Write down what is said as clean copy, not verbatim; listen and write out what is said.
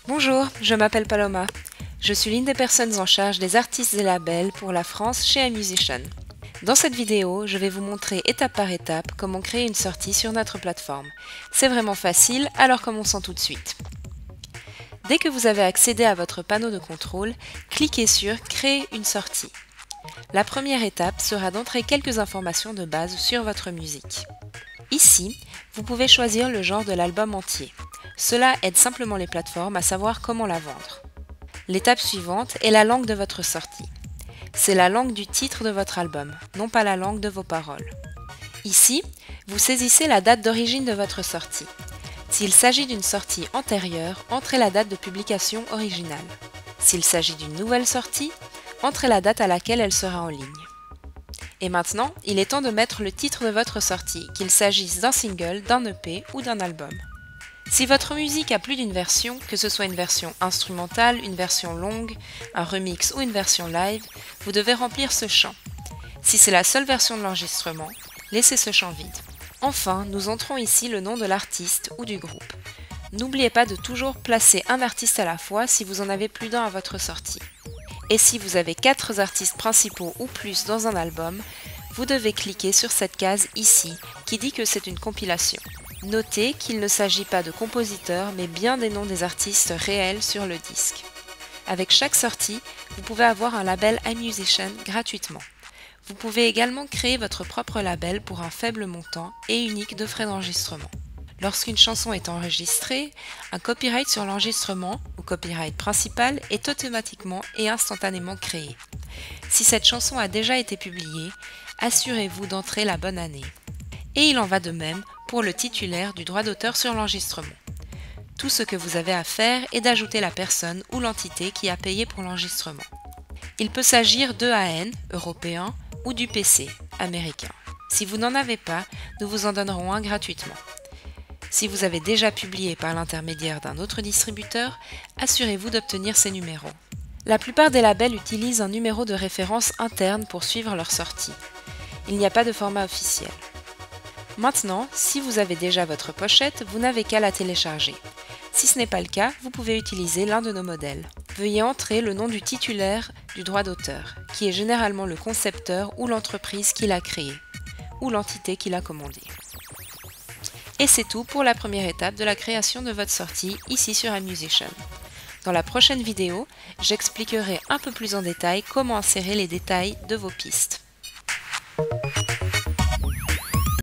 Bonjour, je m'appelle Paloma. Je suis l'une des personnes en charge des artistes et labels pour la France chez iMusician. Dans cette vidéo, je vais vous montrer étape par étape comment créer une sortie sur notre plateforme. C'est vraiment facile, alors commençons tout de suite. Dès que vous avez accédé à votre panneau de contrôle, cliquez sur « Créer une sortie ». La première étape sera d'entrer quelques informations de base sur votre musique. Ici, vous pouvez choisir le genre de l'album entier. Cela aide simplement les plateformes à savoir comment la vendre. L'étape suivante est la langue de votre sortie. C'est la langue du titre de votre album, non pas la langue de vos paroles. Ici, vous saisissez la date d'origine de votre sortie. S'il s'agit d'une sortie antérieure, entrez la date de publication originale. S'il s'agit d'une nouvelle sortie, entrez la date à laquelle elle sera en ligne. Et maintenant, il est temps de mettre le titre de votre sortie, qu'il s'agisse d'un single, d'un EP ou d'un album. Si votre musique a plus d'une version, que ce soit une version instrumentale, une version longue, un remix ou une version live, vous devez remplir ce champ. Si c'est la seule version de l'enregistrement, laissez ce champ vide. Enfin, nous entrons ici le nom de l'artiste ou du groupe. N'oubliez pas de toujours placer un artiste à la fois si vous en avez plus d'un à votre sortie. Et si vous avez 4 artistes principaux ou plus dans un album, vous devez cliquer sur cette case ici qui dit que c'est une compilation. Notez qu'il ne s'agit pas de compositeurs mais bien des noms des artistes réels sur le disque. Avec chaque sortie, vous pouvez avoir un label iMusician gratuitement. Vous pouvez également créer votre propre label pour un faible montant et unique de frais d'enregistrement. Lorsqu'une chanson est enregistrée, un copyright sur l'enregistrement ou copyright principal est automatiquement et instantanément créé. Si cette chanson a déjà été publiée, assurez-vous d'entrer la bonne année. Et il en va de même pour le titulaire du droit d'auteur sur l'enregistrement. Tout ce que vous avez à faire est d'ajouter la personne ou l'entité qui a payé pour l'enregistrement. Il peut s'agir d'EAN, européen, ou du PC, américain. Si vous n'en avez pas, nous vous en donnerons un gratuitement. Si vous avez déjà publié par l'intermédiaire d'un autre distributeur, assurez-vous d'obtenir ces numéros. La plupart des labels utilisent un numéro de référence interne pour suivre leur sortie. Il n'y a pas de format officiel. Maintenant, si vous avez déjà votre pochette, vous n'avez qu'à la télécharger. Si ce n'est pas le cas, vous pouvez utiliser l'un de nos modèles. Veuillez entrer le nom du titulaire du droit d'auteur, qui est généralement le concepteur ou l'entreprise qui l'a créé, ou l'entité qui l'a commandé. Et c'est tout pour la première étape de la création de votre sortie ici sur iMusician. Dans la prochaine vidéo, j'expliquerai un peu plus en détail comment insérer les détails de vos pistes.